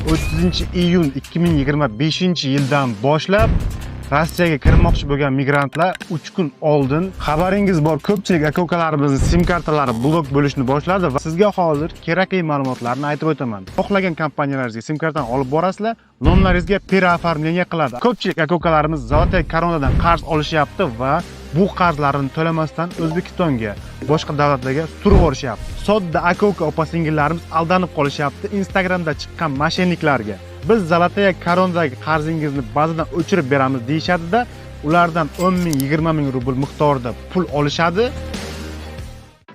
30-iyun 2025-yildan boshlab Rossiyaga kirmoqchi bo'lgan migrantlar 3 kun oldin xabaringiz bor, ko'pchilik aka-ukalarimizning sim kartalari blok bo'lishni boshladi va sizga hozir kerakli ma'lumotlarni aytib o'taman. Xohlagan kompaniyalaringizga sim kartani olib borasizlar, nomlaringizga переоформление qiladi. Ko'pchilik aka-ukalarimiz Zolotaya Koronadan qarz olishyapti va bu qarzlarni to'lamasdan O'zbekistonga, boshqa davlatlarga surib olishyapti. Sodda aka-uka opa-singillarimiz aldanib qolishyapti Instagramda chiqqan moshenniklarga. Biz Zolotaya Koronadagi qarzingizni ba'zidan o'chirib beramiz deyishadi-da, ulardan 10 ming, 20 ming rubl miqdorida pul olishadi.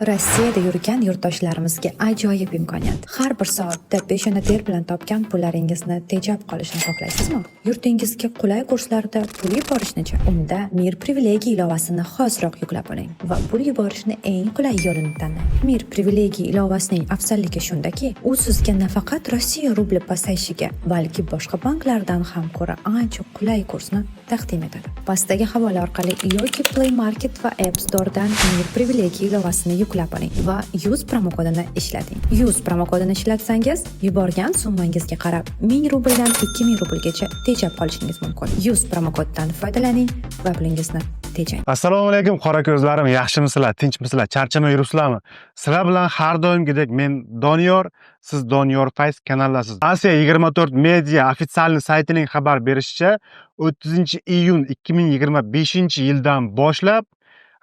Rossiyada yurgan yurtdoshlarimizga ajoyib imkoniyat. Har bir soatda peshona ter bilan topgan pullaringizni tejab qolishni xohlaysizmi? Yurtingizga qulay kurslarda pul yuborishni-chi? Unda Mir privilegiya ilovasini hoziroq yuklab oling va pul yuborishni eng qulay yo'lini tanlang. Mir privilegiya ilovasining afzalligi shundaki, u sizga nafaqat Rossiya rubli pasayishiga, balki boshqa banklardan ham ko'ra ancha qulay kursni taqdim etadi. Pastdagi havola orqali yoki Play Market va App Store'dan Mir privilegiya ilovasini yuklab oling va Use promokodini ishlating. Use promokodini ishlatsangiz, yuborgan summangizga qarab 1000 rubldan 2000 rublgacha tejab qolishingiz mumkin. Use promokodidan foydalaning va pulingizni tejang. Assalomu alaykum qora ko'zlarim, yaxshimisizlar, tinchmisizlar, charchamay yuribsizlarmi? Sizlar bilan har doimgidek men Doniyor, siz Doniyor Fayz kanaldasiz. Asiya 24 media ofitsial saytining xabar berishicha, 30-iyun 2025-yildan boshlab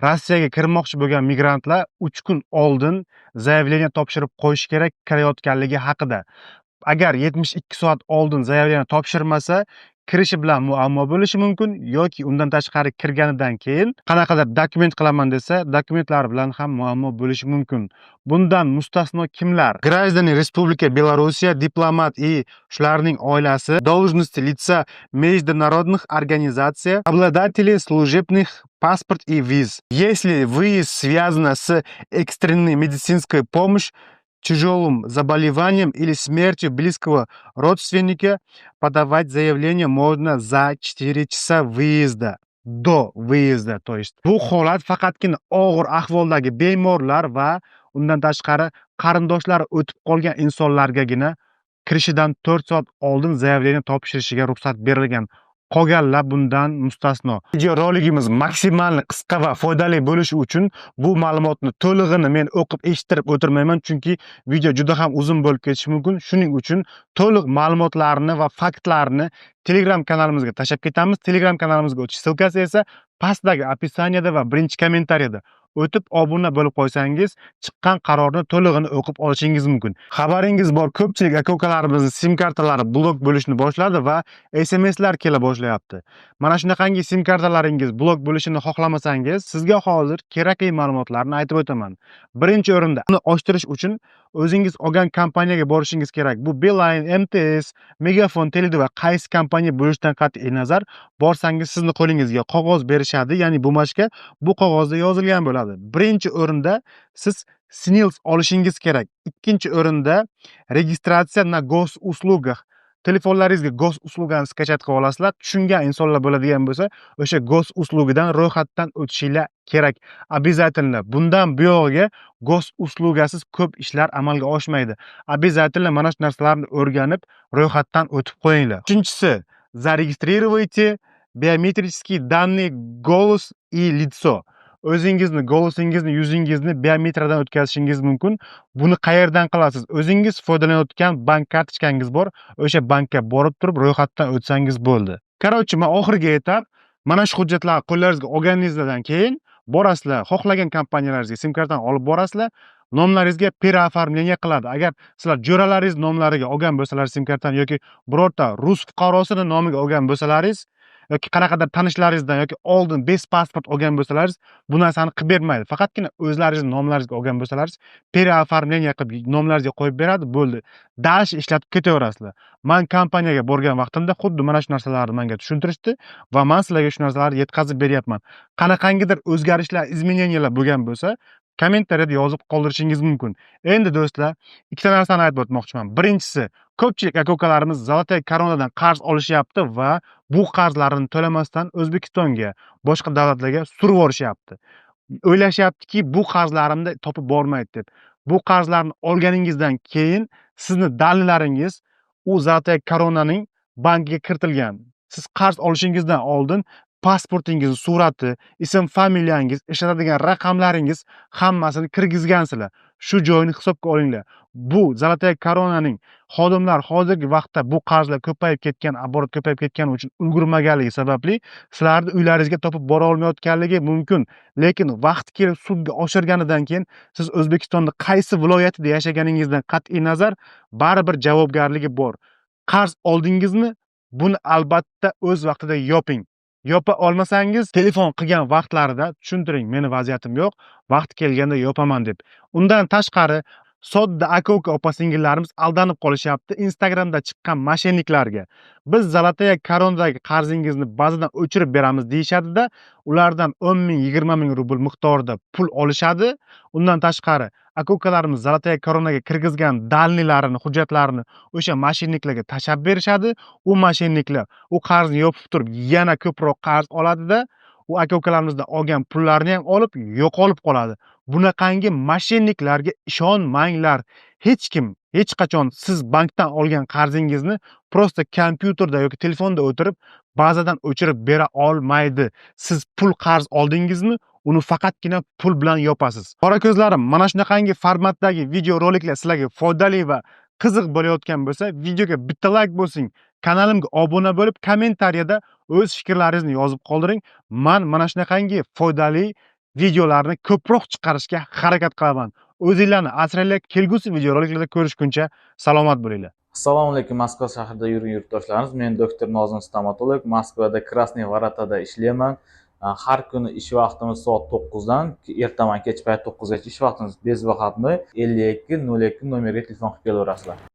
Rossiyaga kirmoqchi bo'lgan migrantlar 3 kun oldin zaявление topshirib qo'yish kerak kirayotganligi haqida. Agar 72 soat oldin zaявление topshirmasa, kirishi bilan muammo bo'lishi mumkin yoki undan tashqari kirganidan keyin qanaqadir dokument qilaman desa, dokumentlar bilan ham muammo bo'lishi mumkin. Bundan mustasno kimlar? Граждане Республики Белоруссия, дипломат и shularning oilasi, должности лица международных организаций, обладатели служебных паспорт и виз. Если выезд связан с экстренной медицинской помощью, тяжелым заболеванием или смертью близкого родственника, подавать заявление можно за 4 часа выезда. До выезда, то есть. Bu holat faqatgina og'ir ahvoldagi bemorlar va undan tashqari qarindoshlari o'tib qolgan insonlargagina kirishidan 4 soat oldin zaявление topshirishiga ruxsat berilgan. Qolganlar bundan mustasno. Video roligimiz maksimal qisqa va foydali bo'lishi uchun bu ma'lumotni to'lig'ini men o'qib eshittirib o'tirmayman, chunki video juda ham uzun bo'lib ketishi mumkin. Shuning uchun to'liq ma'lumotlarni va faktlarni Telegram kanalimizga tashab ketamiz. Telegram kanalimizga o'tish silkasi esa pastdagi opisaniyada va birinchi kommentariyada o'tib obuna bo'lib qo'ysangiz, chiqqan qarorni to'lig'ini o'qib olishingiz mumkin. Xabaringiz bor, ko'pchilik aka-ukalarimizning sim kartalari blok bo'lishni boshladi va SMSlar kela boshlayapti. Mana shunaqangi sim kartalaringiz blok bo'lishini xohlamasangiz, sizga hozir kerakli ma'lumotlarni aytib o'taman. Birinchi o'rinda uni ochtirish uchun o'zingiz olgan kompaniyaga borishingiz kerak. Bu Beeline, MTS, Megafon, Tele2 va qaysi kompaniya bo'lishidan qat'iy nazar borsangiz sizni qo'lingizga qog'oz berishadi, ya'ni bumashka, bu qog'ozda yozilgan bo'ladi. Birinchi o'rinda siz SNILS olishingiz kerak. Ikkinchi o'rinda registratsiya na gosuslugах. Telefonlaringizga gosuslugani skachat qilib olasizlar. Tushungan insonlar bo'ladigan bo'lsa, o'sha gosuslugidan ro'yxatdan o'tishinglar kerak. Обязательно. Bundan buyog'iga gosuslugasiz ko'p ishlar amalga oshmaydi. Обязательно mana shu narsalarni o'rganib, ro'yxatdan o'tib qo'yinglar. Uchinchisi, зарегистрируйте biometrические данные голос и лицо. O'zingizni, golosingizni, yuzingizni biometriyadan o'tkazishingiz mumkin. Buni qayerdan qilasiz? O'zingiz foydalanayotgan bank kartochkangiz bor, o'sha bankka borib turib ro'yxatdan o'tsangiz bo'ldi. Короче, men oxirgi etap, mana shu hujjatlarni qo'llaringizga olganingizdan keyin borasizlar, xohlagan kompaniyalaringizga sim kartani olib borasizlar, nomlaringizga переоформление qiladi. Agar sizlar jo'ralaringiz nomlariga olgan bo'lsalaringiz sim kartani yoki birorta rus fuqarosining nomiga olgan bo'lsalaringiz yoki qanaqadir tanishlaringizdan yoki oldin pasport olgan bo'lsalaringiz, bu narsani qilib bermaydi. Faqatgina o'zlaringizning nomlaringizga olgan bo'lsalaringiz, переоформление qilib nomlaringizga qo'yib beradi, bo'ldi. Dальше ishlatib ketaverasizlar. Men kompaniyaga borgan vaqtimda xuddi mana shu narsalarni menga tushuntirishdi va men sizlarga shu narsalarni yetkazib beryapman. Qanaqangidir o'zgarishlar, izmeneniyalar bo'lgan bo'lsa, kommentariyada yozib qoldirishingiz mumkin. Endi do'stlar, ikkita narsani aytib o'tmoqchiman. Birinchisi, ko'pchilik aka-ukalarimiz Zolotaya Koronadan qarz olishyapti va bu qarzlarini to'lamasdan O'zbekistonga, boshqa davlatlarga surib olishyapti. O'ylashyaptiki, bu qarzlarimni topib bormaydi deb. Bu qarzlarni olganingizdan keyin sizni dalillaringiz u Zolotaya koronaning bankiga kiritilgan. Siz qarz olishingizdan oldin pasportingizni surati, ism familiyangiz, ishlatadigan raqamlaringiz hammasini kirgizgansizlar. Shu joyini hisobga olinglar. Bu Zolotaya koronaning xodimlar hozirgi vaqtda bu qarzlar ko'payib ketgan, oborot ko'payib ketgani uchun ulgurmaganligi sababli sizlarni uylaringizga topib bora olmayotganligi mumkin. Lekin vaqt kelib sudga oshirganidan keyin siz O'zbekistonda qaysi viloyatida yashaganingizdan qat'iy nazar baribir javobgarligi bor. Qarz oldingizmi? Buni albatta o'z vaqtida yoping. Yopa olmasangiz telefon qilgan vaqtlarida tushuntiring, meni vaziyatim yo'q, vaqti kelganda yopaman deb. Undan tashqari sodda aka-uka opa-singillarimiz aldanib qolishyapti Instagramda chiqqan moshenniklarga. Biz Zolotaya koronadagi qarzingizni ba'zidan o'chirib beramiz deyishadi-da, ulardan 10 ming, 20 ming rubl miqdorida pul olishadi. Undan tashqari aka-ukalarimiz Zolotaya koronaga kirgizgan dalnilarini, hujjatlarini o'sha moshenniklarga tashab berishadi. U moshenniklar u qarzni yopib turib yana ko'proq qarz oladi-da, u aka-ukalarimizdan olgan pullarni ham olib yo'qolib qoladi. Bunaqangi moshenniklarga ishonmanglar. Hech kim, hech qachon siz bankdan olgan qarzingizni prosta kompyuterda yoki telefonda o'tirib bazadan o'chirib bera olmaydi. Siz pul qarz oldingizmi, uni faqatgina pul bilan yopasiz. Qora ko'zlarim, mana shunaqangi formatdagi video roliklar sizlarga foydali va qiziq bo'layotgan bo'lsa, videoga bitta like bo'lsin, kanalimga obuna bo'lib, kommentariyada o'z fikrlaringizni yozib qoldiring. Mana shunaqangi foydali videolarni ko'proq chiqarishga harakat qilaman. O'zinglarni asranglar, kelgusi video roliklarda ko'rishguncha salomat bo'linglar. Assalomu alaykum, Moskva shahrida yurgan yurtdoshlarimiz. Men doktor Nozim stomatolog, Moskvada Krasniy Vorotada ishlayman. Har kuni ish vaqtimiz soat 9 dan, ertaman kech payt 9 gacha ish vaqtimiz. Bez vaqtni 52 02 nomeriga telefon qilib kelaverasizlar.